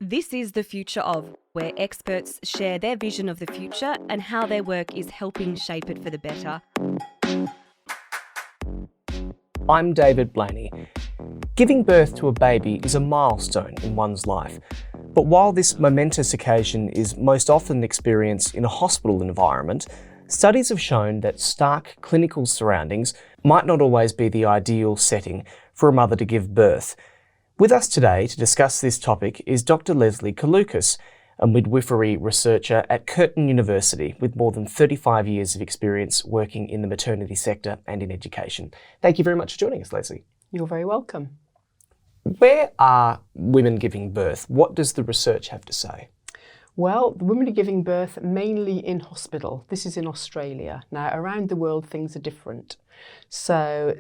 This is The Future Of, where experts share their vision of the future and how their work is helping shape it for the better. I'm David Blaney. Giving birth to a baby is a milestone in one's life. But while this momentous occasion is most often experienced in a hospital environment, studies have shown that stark clinical surroundings might not always be the ideal setting for a mother to give birth. With us today to discuss this topic is Dr Lesley Kuliukas, a midwifery researcher at Curtin University with more than 35 years of experience working in the maternity sector and in education. Thank you very much for joining us, Lesley. You're very welcome. Where are women giving birth? What does the research have to say? Well, the women are giving birth mainly in hospital. This is in Australia. Now, around the world, things are different. So,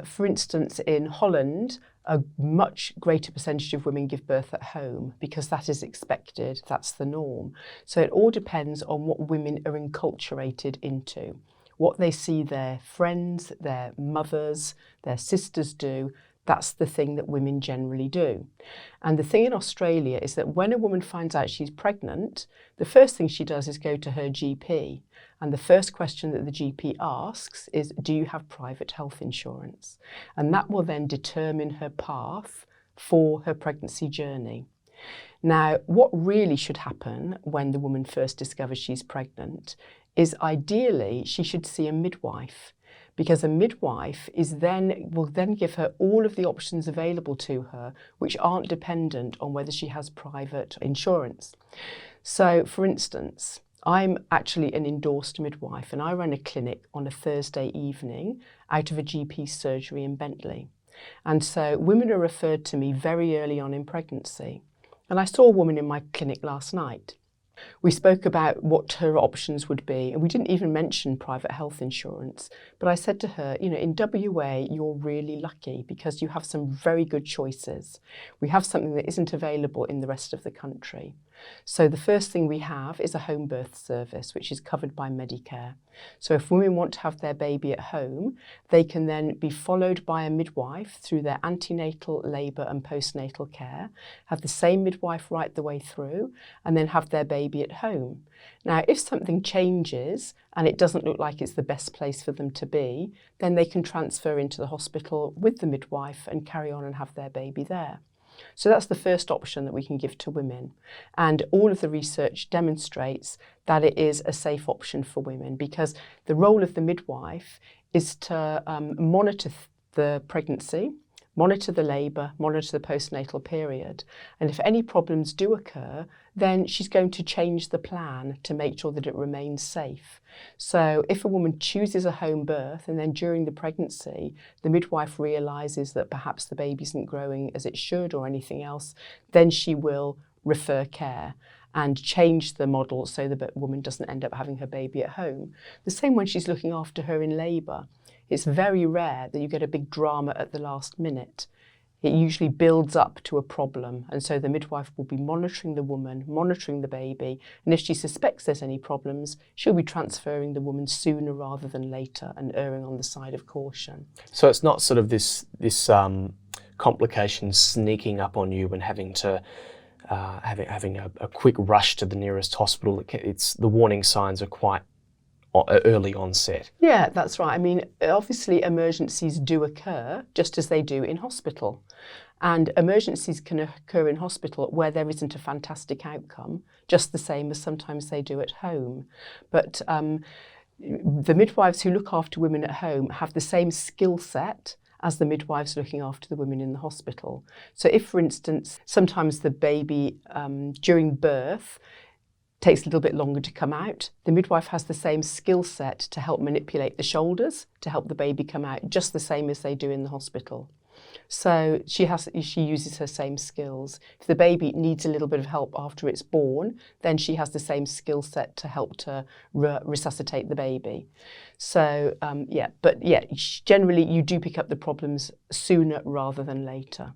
for instance, in Holland, a much greater percentage of women give birth at home because that is expected, that's the norm. So it all depends on what women are enculturated into, what they see their friends, their mothers, their sisters do. That's the thing that women generally do. And the thing in Australia is that when a woman finds out she's pregnant, the first thing she does is go to her GP. And the first question that the GP asks is, do you have private health insurance? And that will then determine her path for her pregnancy journey. Now, what really should happen when the woman first discovers she's pregnant is ideally she should see a midwife, because a midwife will then give her all of the options available to her which aren't dependent on whether she has private insurance. So, for instance, I'm actually an endorsed midwife and I run a clinic on a Thursday evening out of a GP surgery in Bentley. And so women are referred to me very early on in pregnancy. And I saw a woman in my clinic last night. We spoke about what her options would be, and we didn't even mention private health insurance. But I said to her, in WA, you're really lucky because you have some very good choices. We have something that isn't available in the rest of the country. So the first thing we have is a home birth service, which is covered by Medicare. So if women want to have their baby at home, they can then be followed by a midwife through their antenatal, labour and postnatal care, have the same midwife right the way through, and then have their baby at home. Now, if something changes and it doesn't look like it's the best place for them to be, then they can transfer into the hospital with the midwife and carry on and have their baby there. So that's the first option that we can give to women. And all of the research demonstrates that it is a safe option for women because the role of the midwife is to monitor the pregnancy, monitor the labour, monitor the postnatal period. And if any problems do occur, then she's going to change the plan to make sure that it remains safe. So if a woman chooses a home birth and then during the pregnancy, the midwife realises that perhaps the baby isn't growing as it should or anything else, then she will refer care and change the model so the woman doesn't end up having her baby at home. The same when she's looking after her in labour. It's very rare that you get a big drama at the last minute. It usually builds up to a problem, and so the midwife will be monitoring the woman, monitoring the baby, and if she suspects there's any problems, she'll be transferring the woman sooner rather than later and erring on the side of caution. So it's not sort of this complication sneaking up on you and having to having a quick rush to the nearest hospital. It's the warning signs are quite early onset. Yeah, that's right. I mean, obviously emergencies do occur just as they do in hospital. And emergencies can occur in hospital where there isn't a fantastic outcome, just the same as sometimes they do at home. But the midwives who look after women at home have the same skill set as the midwives looking after the women in the hospital. So if, for instance, sometimes the baby during birth takes a little bit longer to come out, the midwife has the same skill set to help manipulate the shoulders to help the baby come out, just the same as they do in the hospital. So she uses her same skills. If the baby needs a little bit of help after it's born, then she has the same skill set to help to resuscitate the baby. So generally you do pick up the problems sooner rather than later.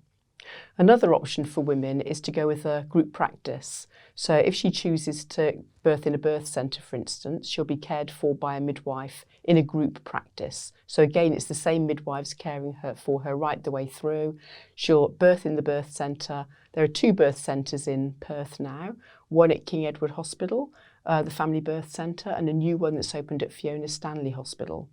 Another option for women is to go with a group practice. So if she chooses to birth in a birth centre, for instance, she'll be cared for by a midwife in a group practice. So again, it's the same midwives caring for her right the way through. She'll birth in the birth centre. There are 2 birth centres in Perth now, one at King Edward Hospital, the Family Birth Centre, and a new one that's opened at Fiona Stanley Hospital.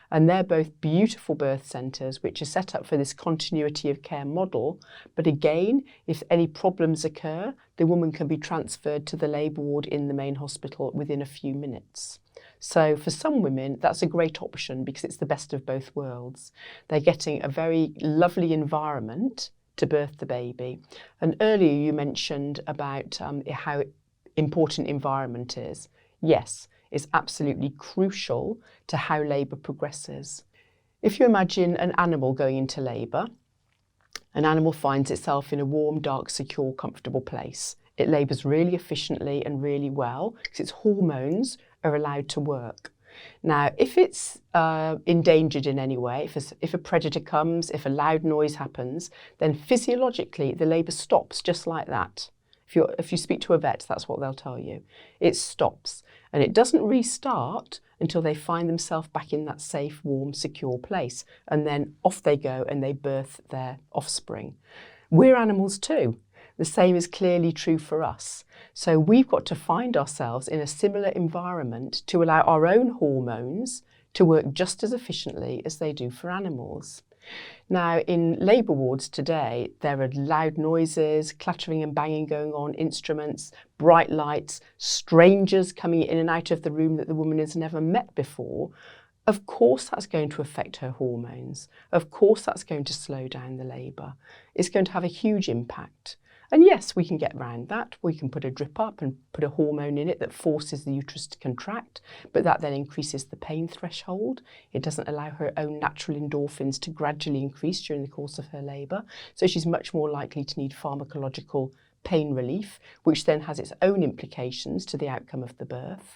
And they're both beautiful birth centres which are set up for this continuity of care model. But again, if any problems occur, the woman can be transferred to the labour ward in the main hospital within a few minutes. So for some women, that's a great option because it's the best of both worlds. They're getting a very lovely environment to birth the baby. And earlier you mentioned about how important environment is. Yes, it's absolutely crucial to how labour progresses. If you imagine an animal going into labour, an animal finds itself in a warm, dark, secure, comfortable place. It labours really efficiently and really well because its hormones are allowed to work. Now, if it's endangered in any way, if a predator comes, if a loud noise happens, then physiologically the labour stops just like that. If you speak to a vet, that's what they'll tell you. It stops and it doesn't restart until they find themselves back in that safe, warm, secure place. And then off they go and they birth their offspring. We're animals too. The same is clearly true for us. So we've got to find ourselves in a similar environment to allow our own hormones to work just as efficiently as they do for animals. Now, in labour wards today, there are loud noises, clattering and banging going on, instruments, bright lights, strangers coming in and out of the room that the woman has never met before. Of course, that's going to affect her hormones. Of course, that's going to slow down the labour. It's going to have a huge impact. And yes, we can get around that. We can put a drip up and put a hormone in it that forces the uterus to contract, but that then increases the pain threshold. It doesn't allow her own natural endorphins to gradually increase during the course of her labour. So she's much more likely to need pharmacological pain relief, which then has its own implications to the outcome of the birth.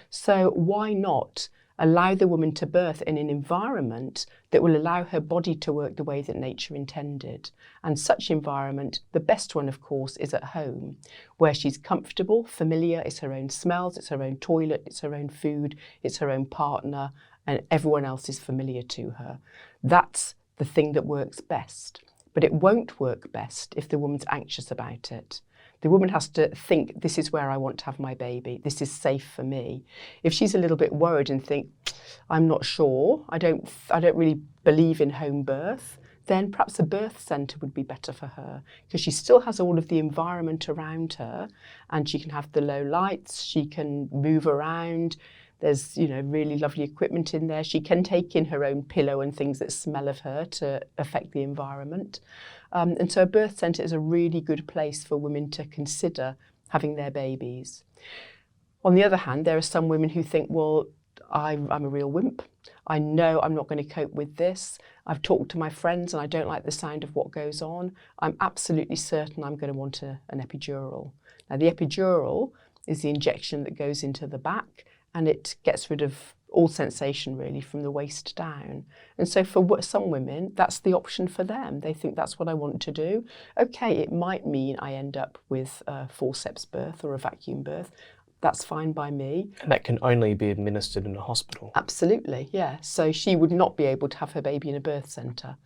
So why not allow the woman to birth in an environment that will allow her body to work the way that nature intended? And such environment, the best one of course, is at home, where she's comfortable, familiar, it's her own smells, it's her own toilet, it's her own food, it's her own partner, and everyone else is familiar to her. That's the thing that works best. But it won't work best if the woman's anxious about it. The woman has to think, this is where I want to have my baby. This is safe for me. If she's a little bit worried and think, I'm not sure, I don't really believe in home birth, then perhaps a birth centre would be better for her because she still has all of the environment around her and she can have the low lights, she can move around. There's, really lovely equipment in there. She can take in her own pillow and things that smell of her to affect the environment. And so a birth centre is a really good place for women to consider having their babies. On the other hand, there are some women who think, well, I'm a real wimp. I know I'm not going to cope with this. I've talked to my friends and I don't like the sound of what goes on. I'm absolutely certain I'm going to want an epidural. Now, the epidural is the injection that goes into the back and it gets rid of all sensation really from the waist down. And so for some women, that's the option for them. They think that's what I want to do. Okay, it might mean I end up with a forceps birth or a vacuum birth. That's fine by me. And that can only be administered in a hospital. Absolutely, yeah. So she would not be able to have her baby in a birth centre.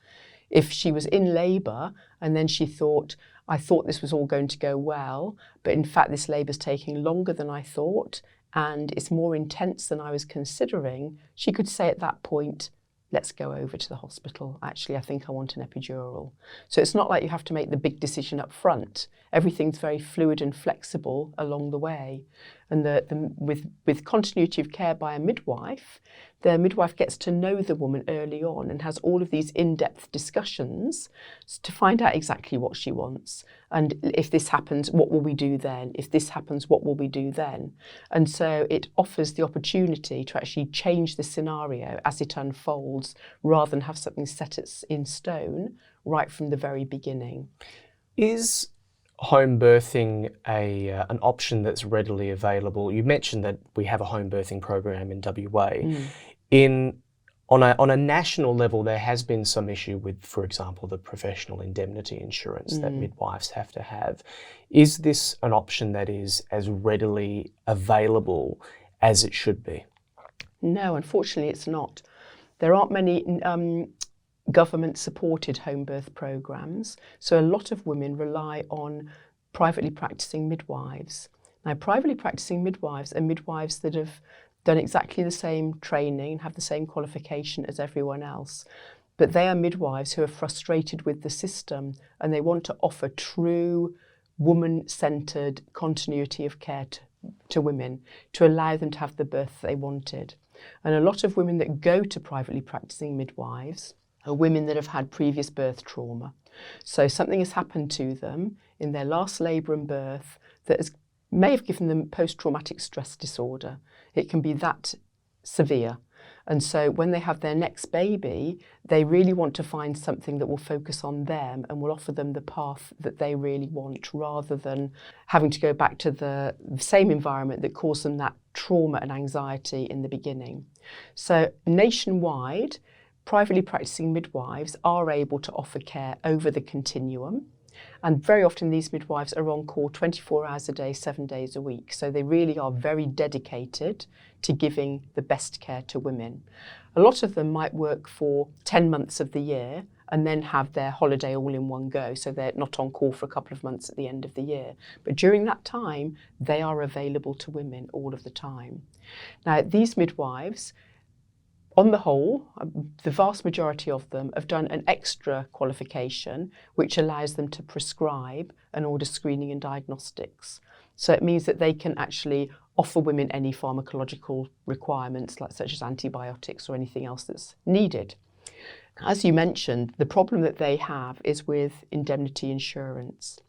If she was in labour and then she thought, I thought this was all going to go well, but in fact this labour's taking longer than I thought and it's more intense than I was considering, she could say at that point, let's go over to the hospital. Actually, I think I want an epidural. So it's not like you have to make the big decision up front. Everything's very fluid and flexible along the way. And with continuity of care by a midwife, the midwife gets to know the woman early on and has all of these in-depth discussions to find out exactly what she wants. And if this happens, what will we do then? If this happens, what will we do then? And so it offers the opportunity to actually change the scenario as it unfolds rather than have something set in stone right from the very beginning. Is home birthing an option that's readily available? You mentioned that we have a home birthing program in WA. In On a national level, there has been some issue with, for example, the professional indemnity insurance that midwives have to have. Is this an option that is as readily available as it should be? No, unfortunately it's not. There aren't many government-supported home birth programmes, so a lot of women rely on privately practising midwives. Now, privately practising midwives are midwives that have done exactly the same training and have the same qualification as everyone else, but they are midwives who are frustrated with the system and they want to offer true woman-centred continuity of care to women to allow them to have the birth they wanted. And a lot of women that go to privately practising midwives are women that have had previous birth trauma. So something has happened to them in their last labour and birth that may have given them post-traumatic stress disorder. It can be that severe. And so when they have their next baby, they really want to find something that will focus on them and will offer them the path that they really want, rather than having to go back to the same environment that caused them that trauma and anxiety in the beginning. So nationwide, privately practising midwives are able to offer care over the continuum. And very often these midwives are on call 24 hours a day, 7 days a week. So they really are very dedicated to giving the best care to women. A lot of them might work for 10 months of the year and then have their holiday all in one go. So they're not on call for a couple of months at the end of the year. But during that time, they are available to women all of the time. Now, these midwives, on the whole, the vast majority of them have done an extra qualification which allows them to prescribe and order screening and diagnostics. So it means that they can actually offer women any pharmacological requirements, such as antibiotics or anything else that's needed. As you mentioned, the problem that they have is with indemnity insurance.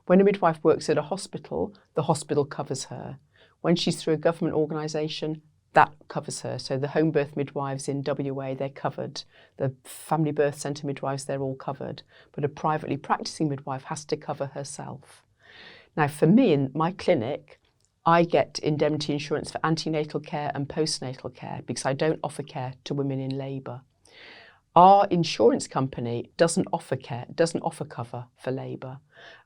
When a midwife works at a hospital, the hospital covers her. When she's through a government organisation, that covers her. So the home birth midwives in WA, they're covered. The family birth centre midwives, they're all covered. But a privately practising midwife has to cover herself. Now, for me, in my clinic, I get indemnity insurance for antenatal care and postnatal care because I don't offer care to women in labour. Our insurance company doesn't offer care, doesn't offer cover for labour.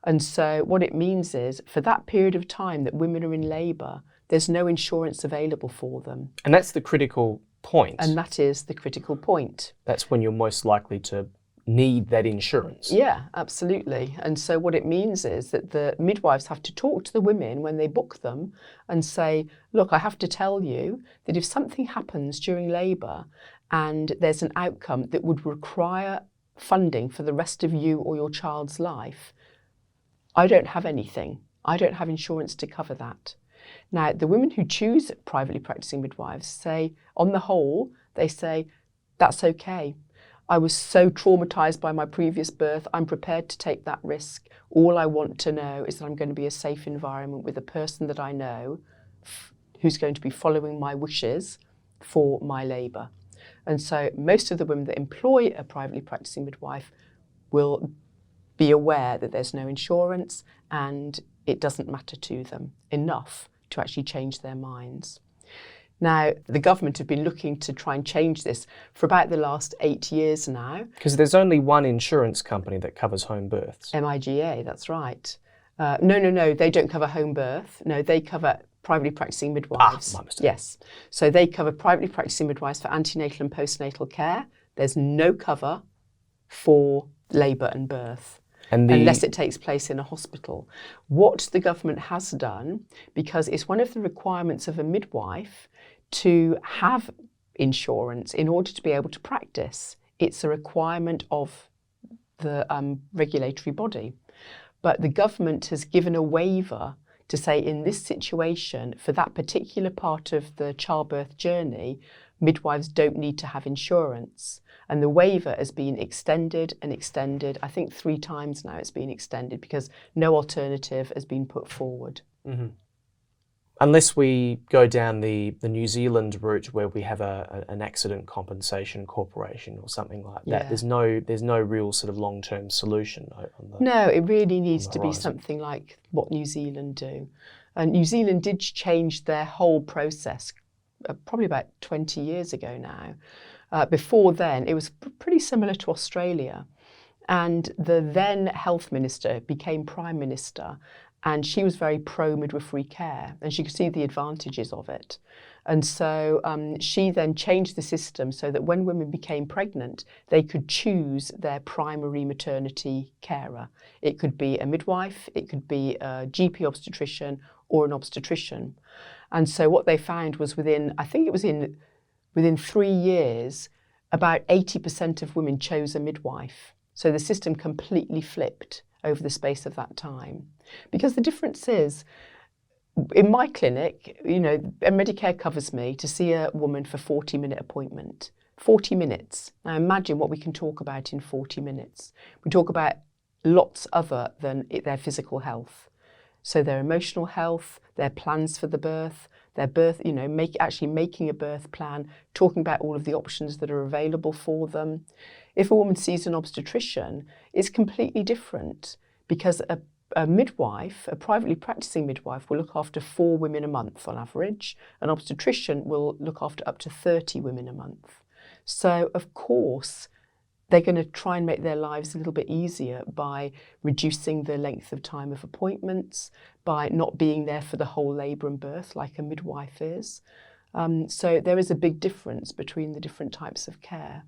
And so what it means is, for that period of time that women are in labour, there's no insurance available for them. And that's the critical point. And that is the critical point. That's when you're most likely to need that insurance. Yeah, absolutely. And so what it means is that the midwives have to talk to the women when they book them and say, look, I have to tell you that if something happens during labour and there's an outcome that would require funding for the rest of you or your child's life, I don't have anything. I don't have insurance to cover that. Now, the women who choose privately practising midwives say, on the whole, they say, that's okay. I was so traumatised by my previous birth, I'm prepared to take that risk. All I want to know is that I'm going to be a safe environment with a person that I know who's going to be following my wishes for my labour. And so most of the women that employ a privately practising midwife will be aware that there's no insurance and it doesn't matter to them enough to actually change their minds. Now, the government have been looking to try and change this for about the last 8 years now. Because there's only one insurance company that covers home births. MIGA, that's right. No, they don't cover home birth. No, they cover privately practising midwives. My mistake. Yes. So they cover privately practising midwives for antenatal and postnatal care. There's no cover for labour and birth. Unless it takes place in a hospital. What the government has done, because it's one of the requirements of a midwife to have insurance in order to be able to practice. It's a requirement of the regulatory body. But the government has given a waiver to say, in this situation, for that particular part of the childbirth journey, midwives don't need to have insurance. And the waiver has been extended and extended. I think 3 times now it's been extended because no alternative has been put forward. Mm-hmm. Unless we go down the New Zealand route where we have an accident compensation corporation or something like that, there's no real sort of long-term solution. No, it really needs to be something like what New Zealand do. And New Zealand did change their whole process probably about 20 years ago now. Before then, it was pretty similar to Australia. And the then health minister became prime minister, and she was very pro-midwifery care, and she could see the advantages of it. And so she then changed the system so that when women became pregnant, they could choose their primary maternity carer. It could be a midwife, it could be a GP obstetrician or an obstetrician. And so what they found was within 3 years, about 80% of women chose a midwife. So the system completely flipped over the space of that time. Because the difference is, in my clinic, Medicare covers me to see a woman for 40-minute appointment. 40 minutes. Now imagine what we can talk about in 40 minutes. We talk about lots other than their physical health. So their emotional health, their plans for the birth, their birth, actually making a birth plan, talking about all of the options that are available for them. If a woman sees an obstetrician, it's completely different, because a midwife, a privately practicing midwife, will look after 4 women a month on average. An obstetrician will look after up to 30 women a month. So, of course, they're going to try and make their lives a little bit easier by reducing the length of time of appointments, by not being there for the whole labour and birth like a midwife is. So there is a big difference between the different types of care.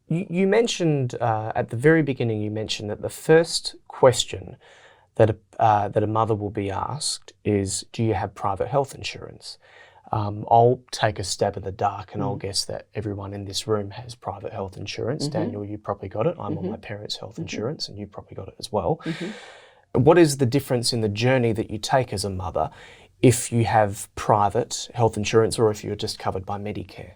You mentioned at the very beginning, you mentioned that the first question that a mother will be asked is, do you have private health insurance? I'll take a stab in the dark and I'll guess that everyone in this room has private health insurance. Daniel, you probably got it. I'm on my parents' health insurance, and you probably got it as well. What is the difference in the journey that you take as a mother if you have private health insurance or if you're just covered by Medicare?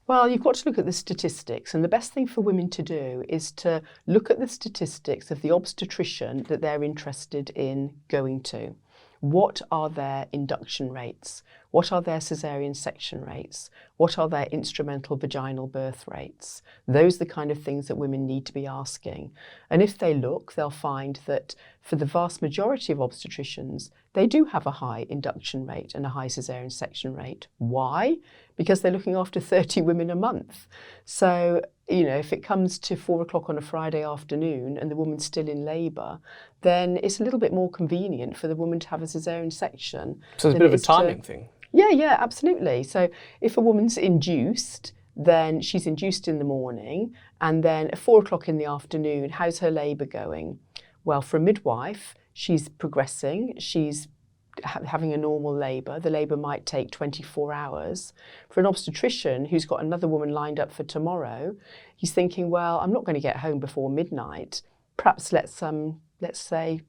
Well, you've got to look at the statistics, and the best thing for women to do is to look at the statistics of the obstetrician that they're interested in going to. What are their induction rates? What are their caesarean section rates? What are their instrumental vaginal birth rates? Those are the kind of things that women need to be asking. And if they look, they'll find that for the vast majority of obstetricians, they do have a high induction rate and a high caesarean section rate. Why? Because they're looking after 30 women a month. So, if it comes to 4 o'clock on a Friday afternoon and the woman's still in labour, then it's a little bit more convenient for the woman to have a caesarean section. So it's a bit of a timing thing. Yeah, absolutely. So if a woman's induced, then she's induced in the morning, and then at 4 o'clock in the afternoon, how's her labour going? Well, for a midwife, she's progressing, she's having a normal labour. The labour might take 24 hours. For an obstetrician who's got another woman lined up for tomorrow, he's thinking, well, I'm not going to get home before midnight. Perhaps let's say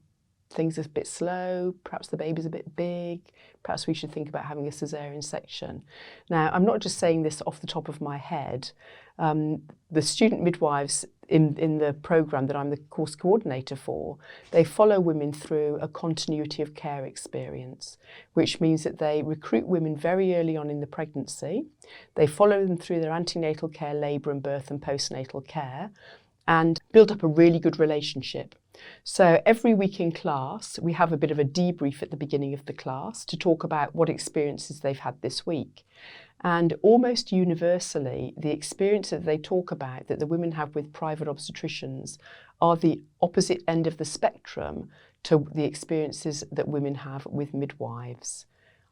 things are a bit slow, perhaps the baby's a bit big, perhaps we should think about having a caesarean section. Now, I'm not just saying this off the top of my head. The student midwives in the programme that I'm the course coordinator for, they follow women through a continuity of care experience, which means that they recruit women very early on in the pregnancy. They follow them through their antenatal care, labour and birth and postnatal care, and build up a really good relationship. So every week in class, we have a bit of a debrief at the beginning of the class to talk about what experiences they've had this week. And almost universally, the experience that they talk about that the women have with private obstetricians are the opposite end of the spectrum to the experiences that women have with midwives.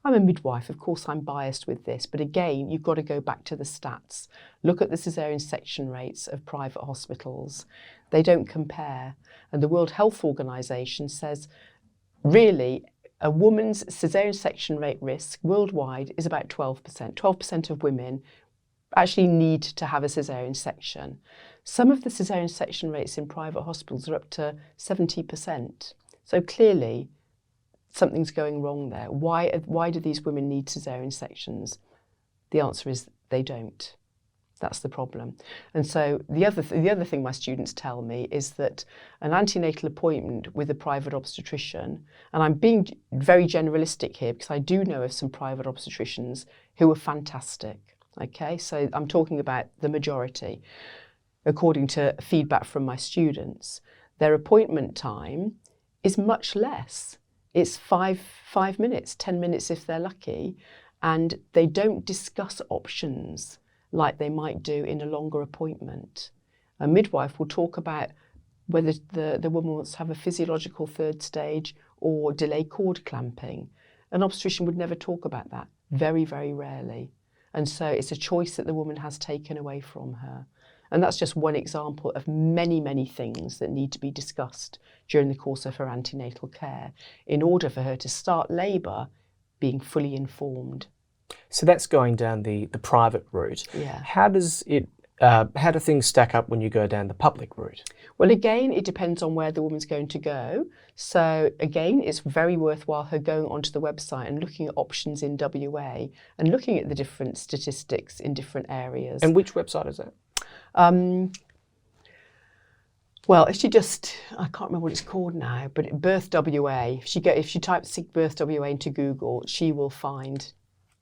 I'm a midwife, of course I'm biased with this, but again, you've got to go back to the stats. Look at the caesarean section rates of private hospitals. They don't compare. And the World Health Organization says, really, a woman's caesarean section rate risk worldwide is about 12%. 12% of women actually need to have a caesarean section. Some of the caesarean section rates in private hospitals are up to 70%. So clearly, something's going wrong there. Why do these women need caesarean sections? The answer is they don't. That's the problem. And so the other thing my students tell me is that an antenatal appointment with a private obstetrician, and I'm being very generalistic here because I do know of some private obstetricians who are fantastic. Okay, so I'm talking about the majority. According to feedback from my students, their appointment time is much less. It's five minutes, 10 minutes if they're lucky. and they don't discuss options like they might do in a longer appointment. A midwife will talk about whether the woman wants to have a physiological third stage or delay cord clamping. An obstetrician would never talk about that, very, very rarely. And so it's a choice that the woman has taken away from her. And that's just one example of many, many things that need to be discussed during the course of her antenatal care in order for her to start labour being fully informed. So that's going down the private route. Yeah. How do things stack up when you go down the public route? Well, again, it depends on where the woman's going to go. So again, it's very worthwhile her going onto the website and looking at options in WA and looking at the different statistics in different areas. And which website is that? Well, if she just, I can't remember what it's called now, but Birth WA, if she types Birth WA into Google, she will find,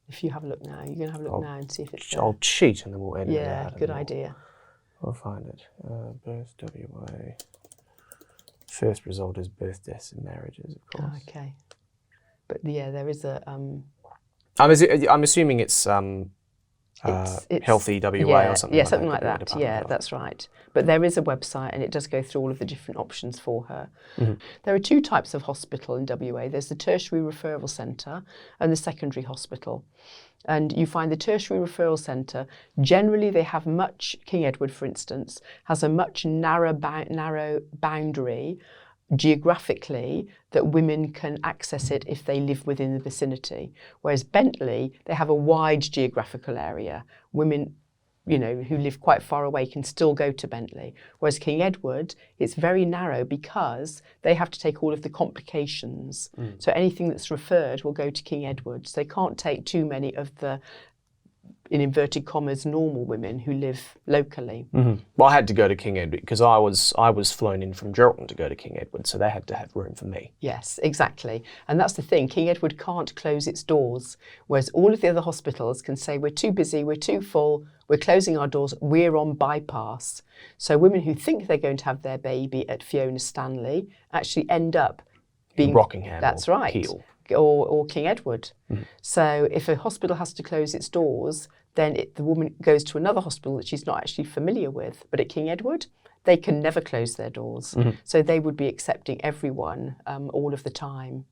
if you have a look now, you're going to have a look now and see if it's there. I'll cheat and then we'll edit it out. Yeah, good idea. I'll find it. Birth WA. First result is birth, deaths and marriages, of course. Oh, okay. But yeah, there is a... I'm assuming it's Healthy WA yeah, or something yeah, like something that. like that. Yeah, that's right. But there is a website and it does go through all of the different options for her. Mm-hmm. There are two types of hospital in WA. There's the Tertiary Referral Centre and the Secondary Hospital. And you find the Tertiary Referral Centre, generally they have much, King Edward for instance, has a much narrow boundary geographically that women can access it if they live within the vicinity. Whereas Bentley, they have a wide geographical area. Women, who live quite far away can still go to Bentley. Whereas King Edward, it's very narrow because they have to take all of the complications. So anything that's referred will go to King Edward. So they can't take too many of the, in inverted commas, normal women who live locally. Mm-hmm. Well, I had to go to King Edward because I was flown in from Geraldton to go to King Edward, so they had to have room for me. Yes, exactly. And that's the thing, King Edward can't close its doors, whereas all of the other hospitals can say, we're too busy, we're too full, we're closing our doors, we're on bypass. So women who think they're going to have their baby at Fiona Stanley actually end up being... Rockingham. That's or right. Peel. Or King Edward. So if a hospital has to close its doors, then the woman goes to another hospital that she's not actually familiar with. But at King Edward, they can never close their doors. So they would be accepting everyone all of the time,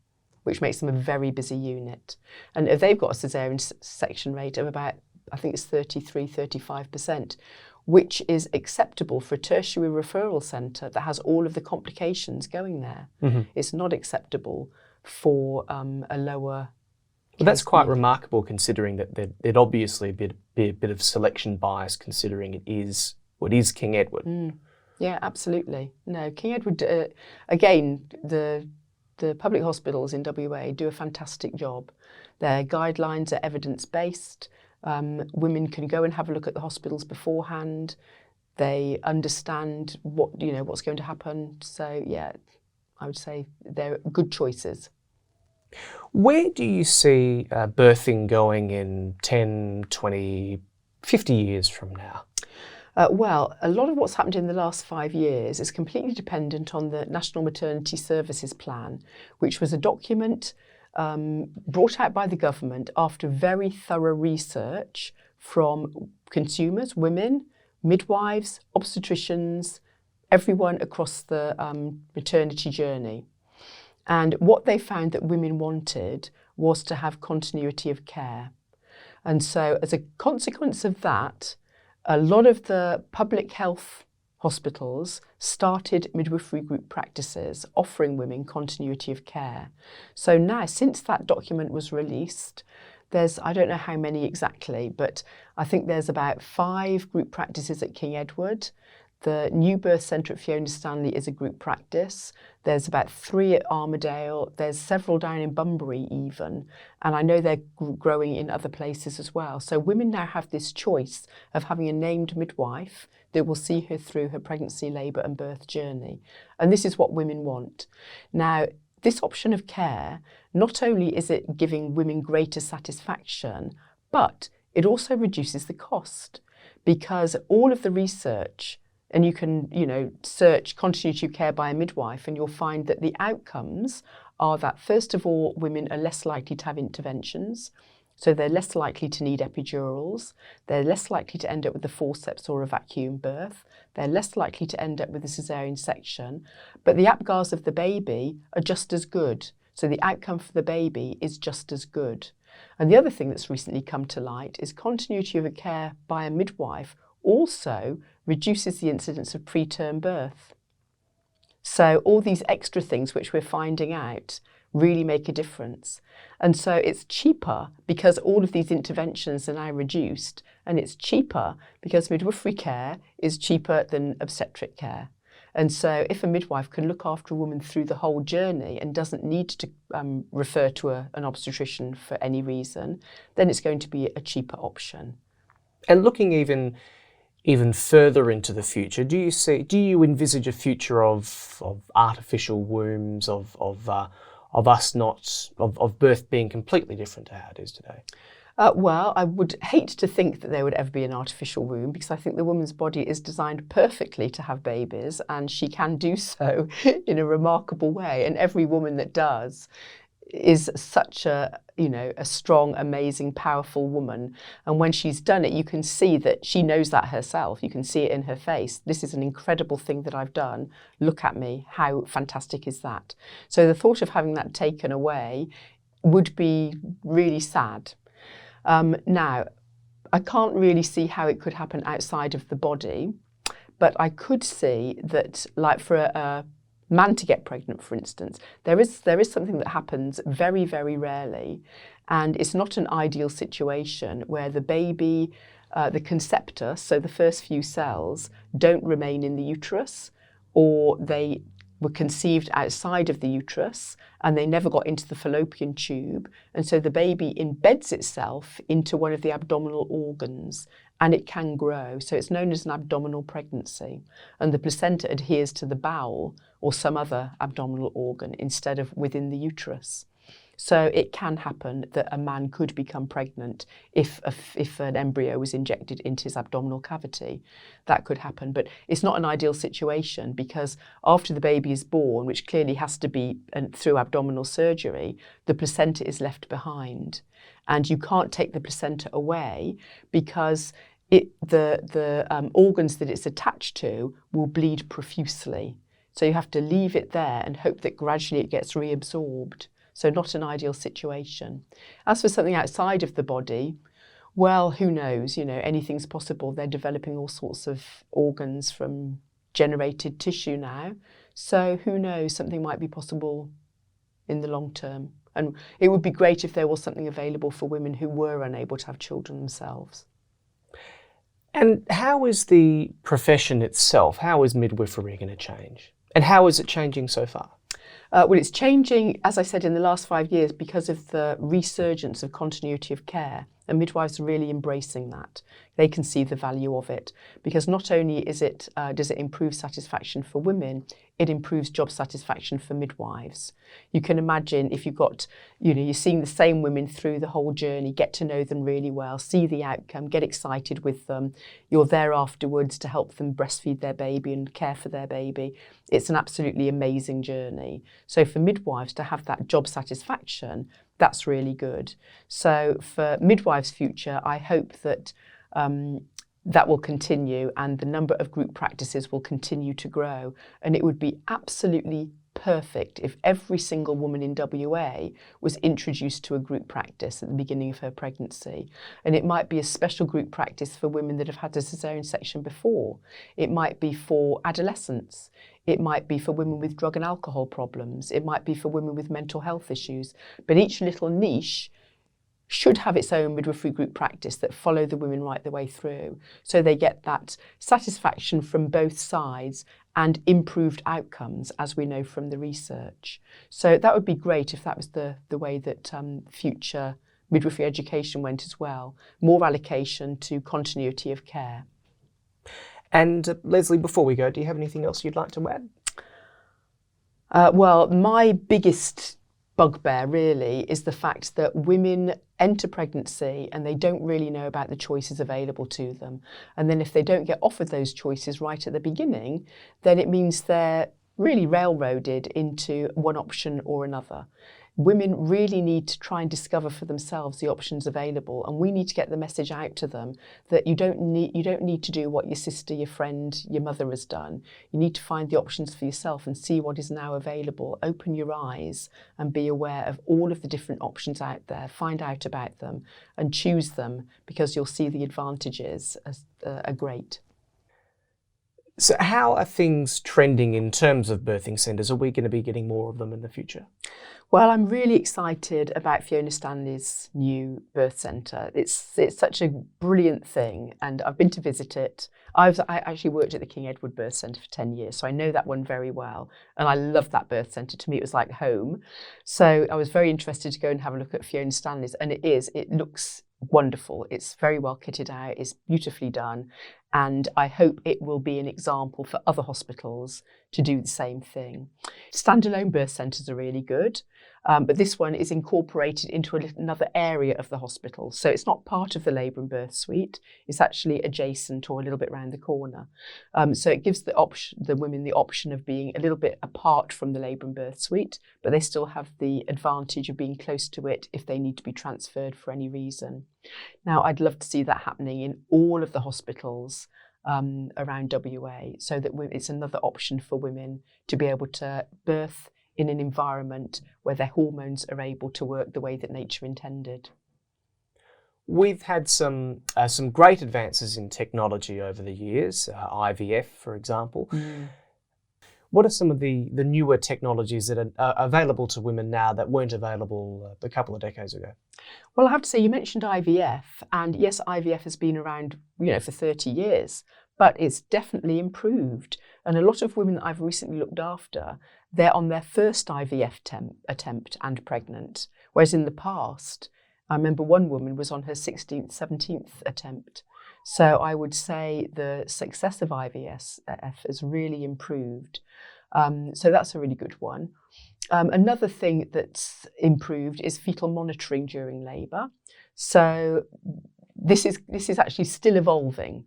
which makes them a very busy unit. And if they've got a caesarean section rate of about, I think it's 33-35%, which is acceptable for a tertiary referral centre that has all of the complications going there. It's not acceptable for a lower... Well, that's quite remarkable considering that there'd obviously be a bit of selection bias considering it is King Edward. Yeah, absolutely. No, King Edward, again, the public hospitals in WA do a fantastic job. Their guidelines are evidence-based. Women can go and have a look at the hospitals beforehand. They understand what's going to happen. So yeah, I would say they're good choices. Where do you see birthing going in 10, 20, 50 years from now? Well, a lot of what's happened in the last 5 years is completely dependent on the National Maternity Services Plan, which was a document brought out by the government after very thorough research from consumers, women, midwives, obstetricians, everyone across the maternity journey. And what they found that women wanted was to have continuity of care. And so as a consequence of that, a lot of the public health hospitals started midwifery group practices offering women continuity of care. So now, since that document was released, there's, I don't know how many exactly, but I think there's about 5 group practices at King Edward. The New Birth Centre at Fiona Stanley is a group practice. There's about 3 at Armadale. There's several down in Bunbury even. And I know they're growing in other places as well. So women now have this choice of having a named midwife that will see her through her pregnancy, labour and birth journey. And this is what women want. Now, this option of care, not only is it giving women greater satisfaction, but it also reduces the cost because all of the research, and you can, search continuity of care by a midwife and you'll find that the outcomes are that, first of all, women are less likely to have interventions. So they're less likely to need epidurals, they're less likely to end up with a forceps or a vacuum birth, they're less likely to end up with a caesarean section, but the APGARs of the baby are just as good. So the outcome for the baby is just as good. And the other thing that's recently come to light is continuity of care by a midwife also reduces the incidence of preterm birth. So all these extra things which we're finding out really make a difference. And so it's cheaper because all of these interventions are now reduced, and it's cheaper because midwifery care is cheaper than obstetric care. And so if a midwife can look after a woman through the whole journey and doesn't need to refer to an obstetrician for any reason, then it's going to be a cheaper option. And looking even further into the future, do you envisage a future of artificial wombs, of birth being completely different to how it is today? Well, I would hate to think that there would ever be an artificial womb, because I think the woman's body is designed perfectly to have babies, and she can do so in a remarkable way. And every woman that does is such a strong, amazing, powerful woman. And when she's done it, you can see that she knows that herself. You can see it in her face. This is an incredible thing that I've done. Look at me. How fantastic is that? So the thought of having that taken away would be really sad. Now, I can't really see how it could happen outside of the body, but I could see that, like for a man to get pregnant, for instance, there is something that happens very, very rarely, and it's not an ideal situation where the baby, the conceptus, so the first few cells, don't remain in the uterus, or they were conceived outside of the uterus and they never got into the fallopian tube, and so the baby embeds itself into one of the abdominal organs and it can grow. So it's known as an abdominal pregnancy, and the placenta adheres to the bowel or some other abdominal organ instead of within the uterus. So it can happen that a man could become pregnant if an embryo was injected into his abdominal cavity. That could happen, but it's not an ideal situation, because after the baby is born, which clearly has to be through abdominal surgery, the placenta is left behind, and you can't take the placenta away because the organs that it's attached to will bleed profusely. So you have to leave it there and hope that gradually it gets reabsorbed. So not an ideal situation. As for something outside of the body, well, who knows? Anything's possible. They're developing all sorts of organs from generated tissue now. So who knows? Something might be possible in the long term. And it would be great if there was something available for women who were unable to have children themselves. And how is the profession itself, how is midwifery going to change? And how is it changing so far? Well, it's changing, as I said, in the last 5 years because of the resurgence of continuity of care, and midwives are really embracing that. They can see the value of it, because not only does it improve satisfaction for women, it improves job satisfaction for midwives. You can imagine if you've got, you're seeing the same women through the whole journey, get to know them really well, see the outcome, get excited with them. You're there afterwards to help them breastfeed their baby and care for their baby. It's an absolutely amazing journey. So for midwives to have that job satisfaction, that's really good. So for midwives' future, I hope that that will continue, and the number of group practices will continue to grow. And it would be absolutely perfect if every single woman in WA was introduced to a group practice at the beginning of her pregnancy. And it might be a special group practice for women that have had a caesarean section before. It might be for adolescents. It might be for women with drug and alcohol problems. It might be for women with mental health issues. But each little niche should have its own midwifery group practice that follow the women right the way through, so they get that satisfaction from both sides and improved outcomes, as we know from the research. So that would be great if that was the way that future midwifery education went as well. More allocation to continuity of care. And Lesley, before we go, do you have anything else you'd like to add? Well, my biggest bugbear really is the fact that women enter pregnancy and they don't really know about the choices available to them. And then if they don't get offered those choices right at the beginning, then it means they're really railroaded into one option or another. Women really need to try and discover for themselves the options available, and we need to get the message out to them that you don't need to do what your sister, your friend, your mother has done. You need to find the options for yourself and see what is now available. Open your eyes and be aware of all of the different options out there. Find out about them and choose them, because you'll see the advantages are great. So how are things trending in terms of birthing centres? Are we going to be getting more of them in the future? Well, I'm really excited about Fiona Stanley's new birth centre. It's such a brilliant thing, and I've been to visit it. I actually worked at the King Edward Birth Centre for 10 years, so I know that one very well, and I love that birth centre. To me, it was like home. So I was very interested to go and have a look at Fiona Stanley's, and it looks wonderful. It's very well kitted out, it's beautifully done, and I hope it will be an example for other hospitals to do the same thing. Standalone birth centres are really good, but this one is incorporated into another area of the hospital. So it's not part of the labour and birth suite, it's actually adjacent or a little bit round the corner. So it gives the women the option of being a little bit apart from the labour and birth suite, but they still have the advantage of being close to it if they need to be transferred for any reason. Now, I'd love to see that happening in all of the hospitals around WA, so that it's another option for women to be able to birth in an environment where their hormones are able to work the way that nature intended. We've had some great advances in technology over the years, IVF, for example. What are some of the newer technologies that are available to women now that weren't available a couple of decades ago? Well, I have to say, you mentioned IVF, and yes, IVF has been around, for 30 years, but it's definitely improved. And a lot of women that I've recently looked after, they're on their first IVF attempt and pregnant, whereas in the past, I remember one woman was on her 16th, 17th attempt. So I would say the success of IVF has really improved. So that's a really good one. Another thing that's improved is fetal monitoring during labour. So this is actually still evolving,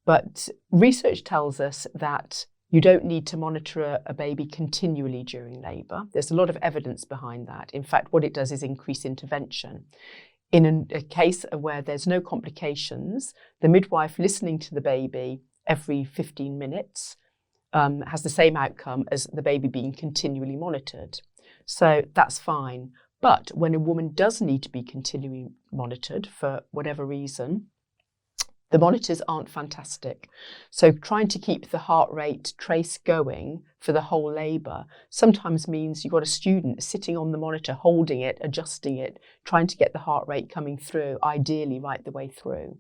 but research tells us that you don't need to monitor a baby continually during labour. There's a lot of evidence behind that. In fact, what it does is increase intervention. In a case where there's no complications, the midwife listening to the baby every 15 minutes has the same outcome as the baby being continually monitored. So that's fine. But when a woman does need to be continually monitored for whatever reason, the monitors aren't fantastic. So trying to keep the heart rate trace going for the whole labour sometimes means you've got a student sitting on the monitor, holding it, adjusting it, trying to get the heart rate coming through, ideally right the way through.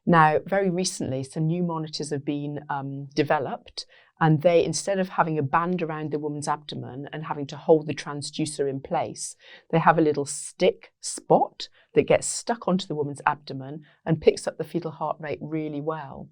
Now, very recently, some new monitors have been developed, and they, instead of having a band around the woman's abdomen and having to hold the transducer in place, they have a little stick spot that gets stuck onto the woman's abdomen and picks up the fetal heart rate really well.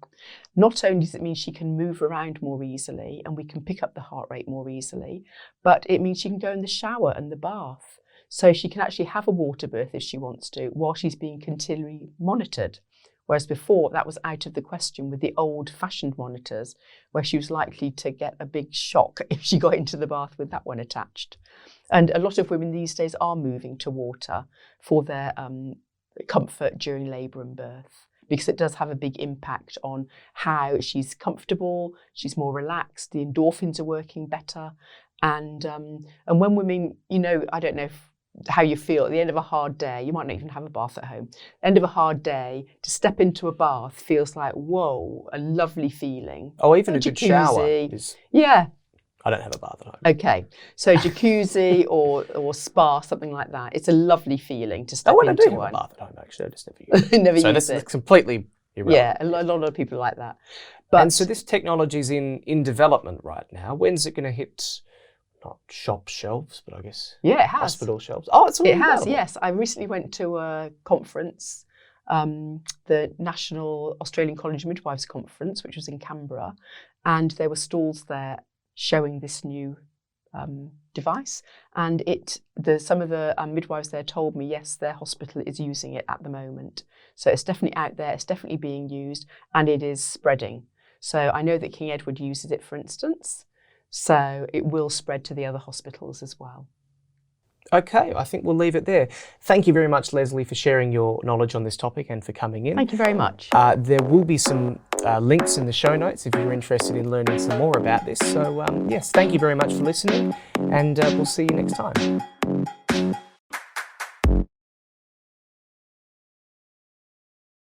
Not only does it mean she can move around more easily and we can pick up the heart rate more easily, but it means she can go in the shower and the bath. So she can actually have a water birth if she wants to while she's being continually monitored. Whereas before, that was out of the question with the old-fashioned monitors, where she was likely to get a big shock if she got into the bath with that one attached. And a lot of women these days are moving to water for their comfort during labour and birth, because it does have a big impact on how she's comfortable, she's more relaxed, the endorphins are working better. And when women, I don't know how you feel at the end of a hard day. You might not even have a bath at home. End of a hard day, to step into a bath feels like, whoa, a lovely feeling. Oh, even a good shower is... Yeah. I don't have a bath at home. Okay, so jacuzzi or spa, something like that. It's a lovely feeling to step into one. I do have a bath at home, actually. I just never use it. Never use it. So that's completely irrelevant. Yeah, a lot of people like that. But, and so this technology's in development right now. When's it going to hit... not shop shelves, but I guess it has. Hospital shelves. Oh, it's already has. available. Yes, I recently went to a conference, the National Australian College of Midwives conference, which was in Canberra, and there were stalls there showing this new device. And some of the midwives there told me, yes, their hospital is using it at the moment. So it's definitely out there. It's definitely being used, and it is spreading. So I know that King Edward uses it, for instance. So it will spread to the other hospitals as well. Okay, I think we'll leave it there. Thank you very much, Lesley, for sharing your knowledge on this topic and for coming in. Thank you very much. There will be some links in the show notes if you're interested in learning some more about this. So yes, thank you very much for listening, and we'll see you next time.